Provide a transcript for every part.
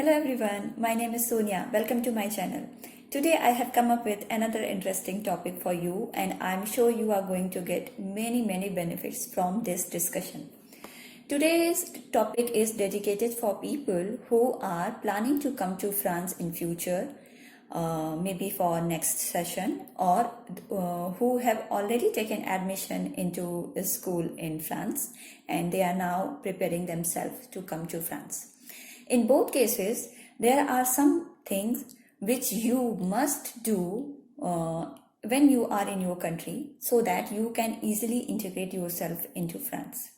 Hello everyone, my name is Sonia. Welcome to my channel. Today I have come up with another interesting topic for you and I'm sure you are going to get many benefits from this discussion. Today's topic is dedicated for people who are planning to come to France in future, maybe for next session, or who have already taken admission into a school in France and they are now preparing themselves to come to France. In both cases, there are some things which you must do when you are in your country so that you can easily integrate yourself into France.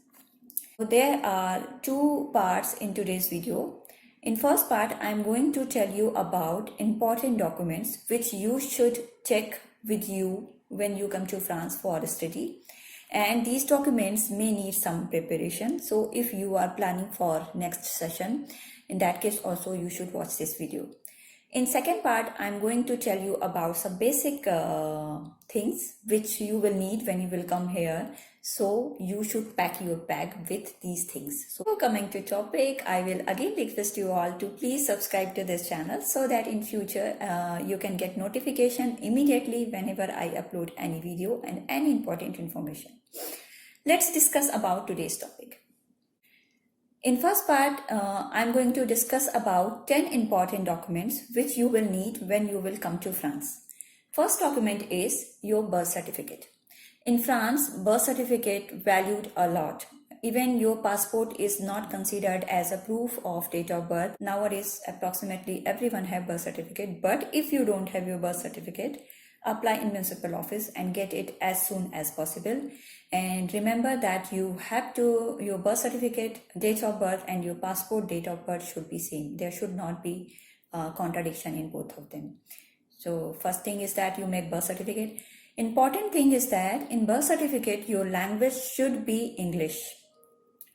There are two parts in today's video. In first part, I am going to tell you about important documents which you should check with you when you come to France for study. And these documents may need some preparation. So if you are planning for next session, in that case also you should watch this video. In second part, I'm going to tell you about some basic things which you will need when you will come here. So you should pack your bag with these things. So coming to topic, I will again request you all to please subscribe to this channel so that in future you can get notification immediately whenever I upload any video and any important information. Let's discuss about today's topic. In first part, I'm going to discuss about 10 important documents which you will need when you will come to France. First document is your birth certificate. In France, birth certificate valued a lot. Even your passport is not considered as a proof of date of birth. Nowadays, approximately everyone have birth certificate. But if you don't have your birth certificate, apply in municipal office and get it as soon as possible. And remember that you have to, your birth certificate, date of birth and your passport date of birth should be same. There should not be contradiction in both of them. So first thing is that you make birth certificate. Important thing is that in birth certificate, your language should be English.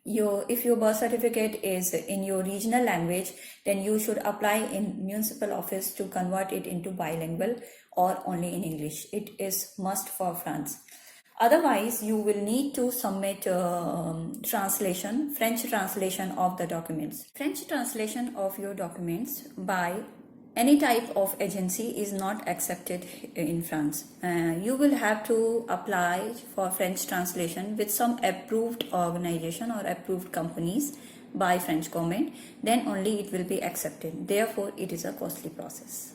If your birth certificate is in your regional language, then you should apply in municipal office to convert it into bilingual or only in English. It is must for France. Otherwise, you will need to submit translation, French translation of the documents. French translation of your documents by any type of agency is not accepted in France. You will have to apply for French translation with some approved organization or approved companies by French government. Then only it will be accepted. Therefore, it is a costly process.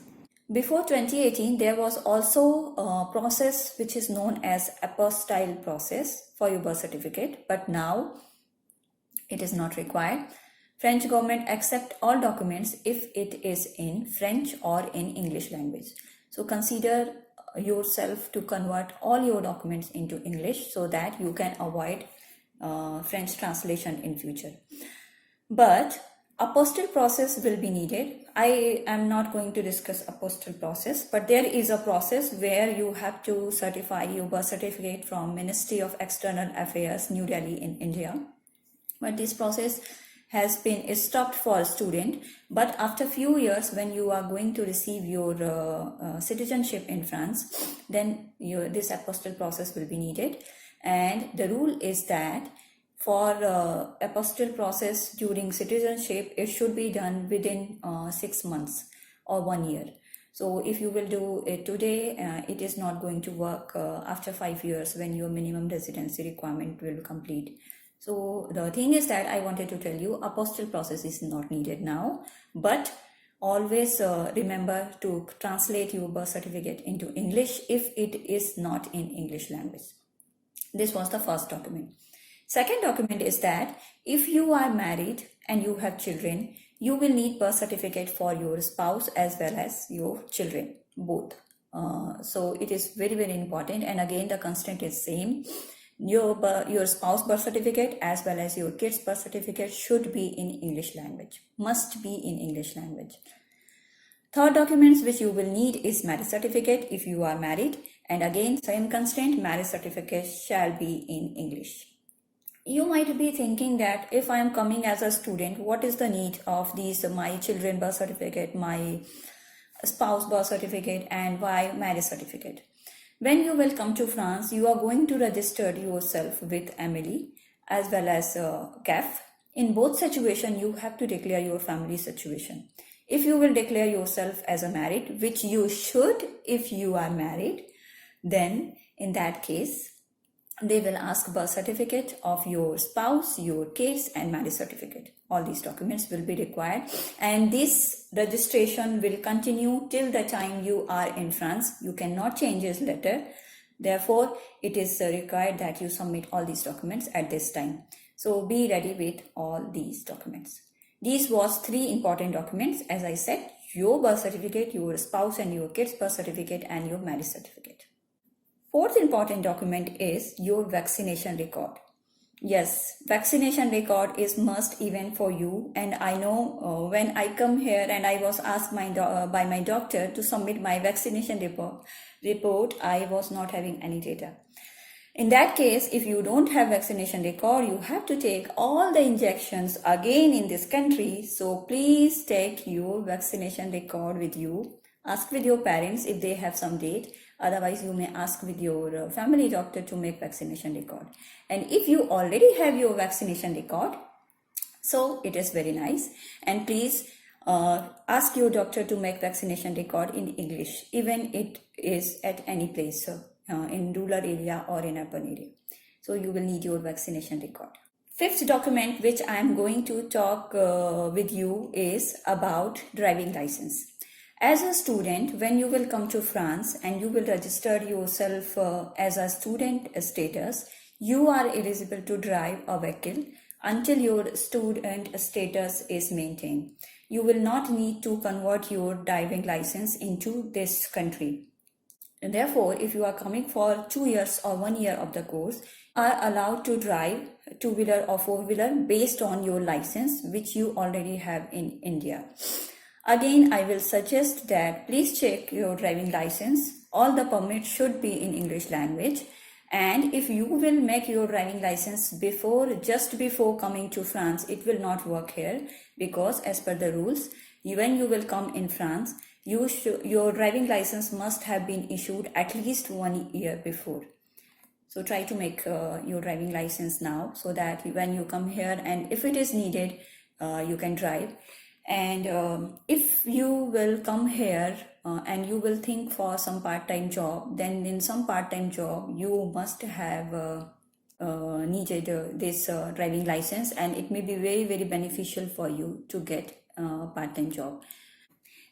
Before 2018, there was also a process which is known as apostille process for your birth certificate. But now it is not required. French government accept all documents if it is in French or in English language. So consider yourself to convert all your documents into English so that you can avoid French translation in future. But apostille process will be needed. I am not going to discuss apostille process, but there is a process where you have to certify your birth certificate from Ministry of External Affairs, New Delhi in India. But this process has been stopped for a student, but after few years when you are going to receive your citizenship in France, then this apostille process will be needed. And the rule is that for apostille process during citizenship, it should be done within 6 months or 1 year. So if you will do it today, it is not going to work after 5 years when your minimum residency requirement will complete. So the thing is that I wanted to tell you apostille process is not needed now, but always remember to translate your birth certificate into English if it is not in English language. This was the first document. Second document is that if you are married and you have children, you will need birth certificate for your spouse as well as your children, both. So it is very important, and again the constraint is same. Your spouse birth certificate as well as your kids birth certificate should be in English language, must be in English language. Third documents which you will need is marriage certificate if you are married, and again same constraint, marriage certificate shall be in English. You might be thinking that if I am coming as a student, what is the need of these my children birth certificate, my spouse birth certificate, and why marriage certificate? When you will come to France, you are going to register yourself with Emily as well as CAF In both situations, you have to declare your family situation. If you will declare yourself as a married, which you should if you are married, then in that case, they will ask birth certificate of your spouse, your kids, and marriage certificate. All these documents will be required, and this registration will continue till the time you are in France. You cannot change this letter. Therefore, it is required that you submit all these documents at this time. So be ready with all these documents. These was 3 important documents, as I said: your birth certificate, your spouse and your kids' birth certificate, and your marriage certificate. 4th important document is your vaccination record. Yes, vaccination record is must even for you, and I know when I come here and I was asked by my doctor to submit my vaccination report, I was not having any data. In that case, if you don't have vaccination record, you have to take all the injections again in this country. So please take your vaccination record with you. Ask with your parents if they have some date. Otherwise, you may ask with your family doctor to make vaccination record. And if you already have your vaccination record, so it is very nice. And please ask your doctor to make vaccination record in English, even it is at any place, in rural area or in urban area. So you will need your vaccination record. 5th document which I am going to talk with you is about driving license. As a student, when you will come to France and you will register yourself as a student status, you are eligible to drive a vehicle until your student status is maintained. You will not need to convert your driving license into this country. And therefore, if you are coming for 2 years or 1 year of the course, are allowed to drive 2-wheeler or 4-wheeler based on your license which you already have in India. Again, I will suggest that please check your driving license. All the permits should be in English language. And if you will make your driving license just before coming to France, it will not work here, because as per the rules, when you will come in France, your driving license must have been issued at least 1 year before. So try to make your driving license now, so that when you come here and if it is needed, you can drive. And if you will come here and you will think for some part-time job, then in some part-time job you must have needed this driving license, and it may be very, very beneficial for you to get a part-time job.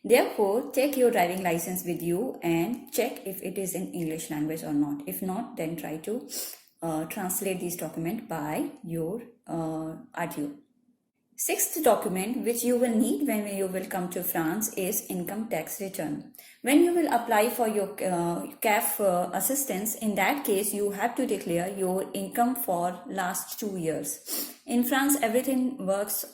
Therefore, take your driving license with you and check if it is in English language or not. If not, then try to translate this document by your RTO. 6th document which you will need when you will come to France is income tax return. When you will apply for your CAF assistance, in that case you have to declare your income for last 2 years. In France, everything works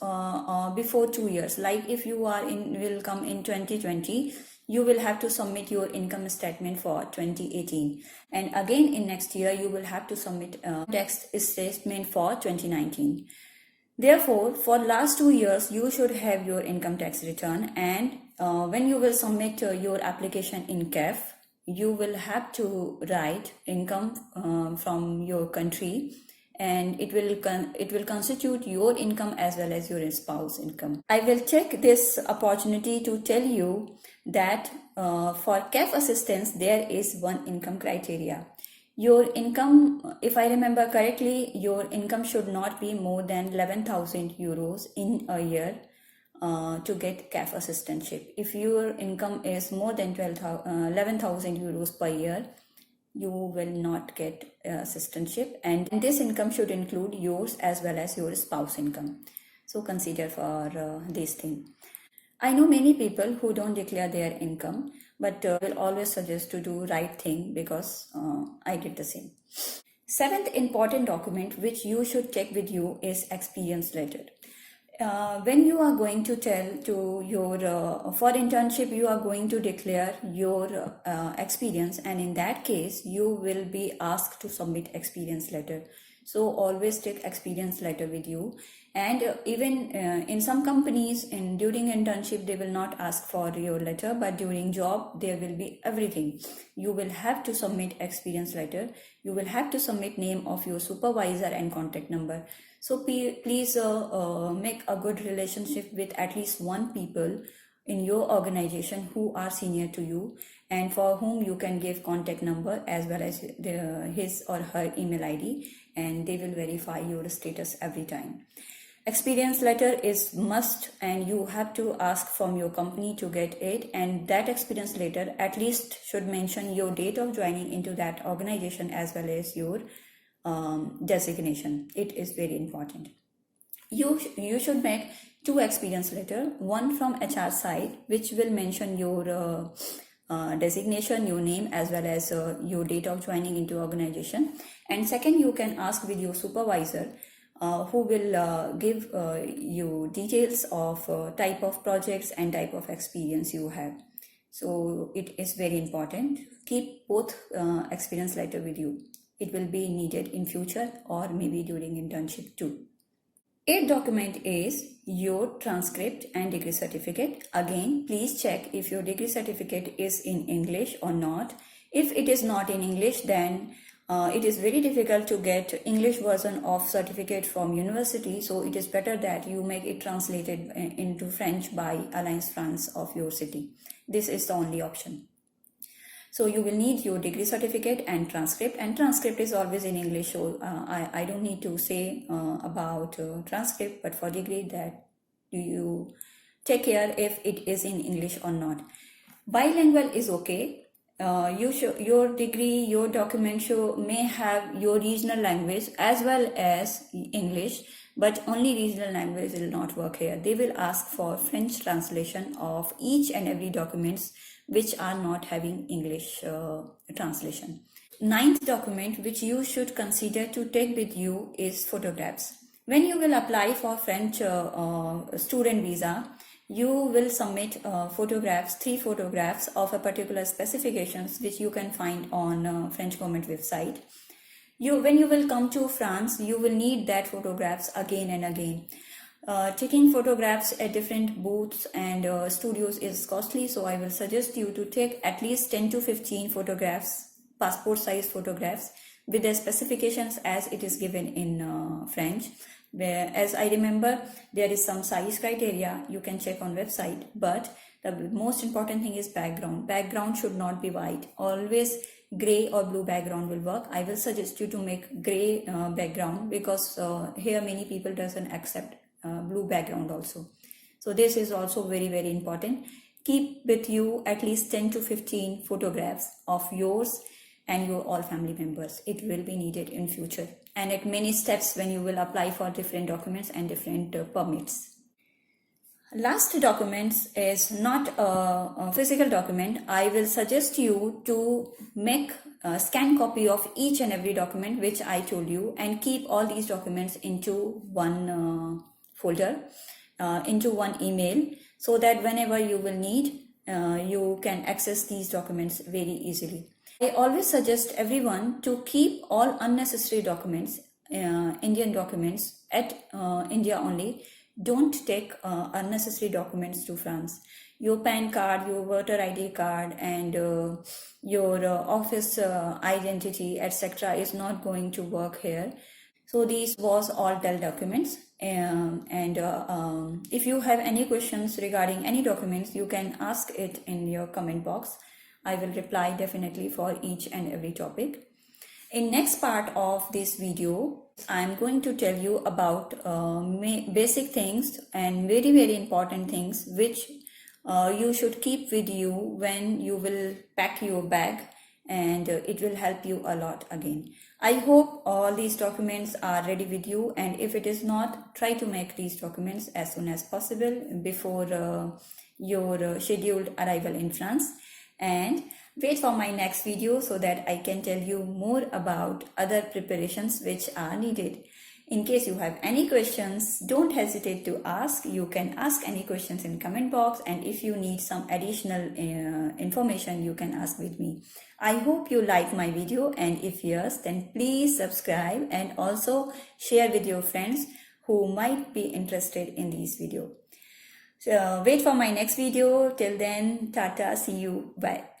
before 2 years. Like if you will come in 2020, you will have to submit your income statement for 2018. And again in next year, you will have to submit tax statement for 2019. Therefore, for last 2 years, you should have your income tax return, and when you will submit your application in CAF, you will have to write income from your country, and it will constitute your income as well as your spouse income. I will take this opportunity to tell you that for CAF assistance, there is one income criteria. Your income, if I remember correctly, your income should not be more than 11,000 euros in a year to get CAF assistantship. If your income is more than 11,000 euros per year, you will not get assistantship, and this income should include yours as well as your spouse income. So consider for this thing. I know many people who don't declare their income, but will always suggest to do right thing, because I did the same. 7th important document which you should take with you is experience letter. When you are going to tell to your for internship, you are going to declare your experience, and in that case you will be asked to submit experience letter. So always take experience letter with you. And even in some companies, during internship, they will not ask for your letter, but during job there will be everything. You will have to submit experience letter. You will have to submit name of your supervisor and contact number. So please make a good relationship with at least one people in your organization who are senior to you, and for whom you can give contact number as well as his or her email ID, and they will verify your status every time. Experience letter is must, and you have to ask from your company to get it, and that experience letter at least should mention your date of joining into that organization as well as your designation. It is very important. You should make 2 experience letter, one from HR side which will mention your designation, your name as well as your date of joining into organization, and second you can ask with your supervisor who will give you details of type of projects and type of experience you have. So it is very important. Keep both experience letter with you. It will be needed in future or maybe during internship too. 8th document is your transcript and degree certificate. Again, please check if your degree certificate is in English or not. If it is not in English, then it is very difficult to get English version of certificate from university. So it is better that you make it translated into French by Alliance France of your city. This is the only option. So you will need your degree certificate and transcript is always in English. So I don't need to say about transcript, but for degree that you take care if it is in English or not. Bilingual is okay. Your degree, your document may have your regional language as well as English, but only regional language will not work here. They will ask for French translation of each and every documents which are not having English translation. 9th document which you should consider to take with you is photographs. When you will apply for French student visa, you will submit photographs, 3 photographs of a particular specifications which you can find on French government website. When you will come to France, you will need that photographs again and again. Taking photographs at different booths and studios is costly, so I will suggest you to take at least 10 to 15 photographs, passport size photographs with the specifications as it is given in French. Where, as I remember, there is some size criteria you can check on website, but the most important thing is background. Background should not be white. Always gray or blue background will work. I will suggest you to make gray background because here many people doesn't accept blue background also. So this is also very, very important. Keep with you at least 10 to 15 photographs of yours and your all family members. It will be needed in future and at many steps when you will apply for different documents and different permits. Last documents is not a physical document. I will suggest you to make a scan copy of each and every document which I told you, and keep all these documents into one folder, into one email, so that whenever you will need, you can access these documents very easily. I always suggest everyone to keep all unnecessary documents, Indian documents, at India only. Don't take unnecessary documents to France. Your PAN card, your voter ID card, and your office identity, etc. is not going to work here. So these was all Dell documents. If you have any questions regarding any documents, you can ask it in your comment box. I will reply definitely for each and every topic. In next part of this video, I am going to tell you about basic things and very, very important things which you should keep with you when you will pack your bag, and it will help you a lot again. I hope all these documents are ready with you, and if it is not, try to make these documents as soon as possible before your scheduled arrival in France. And wait for my next video so that I can tell you more about other preparations which are needed. In case you have any questions, don't hesitate to ask. You can ask any questions in comment box, and if you need some additional information, you can ask with me. I hope you like my video, and if yes, then please subscribe and also share with your friends who might be interested in this video. So wait for my next video. Till then, tata, see you, bye.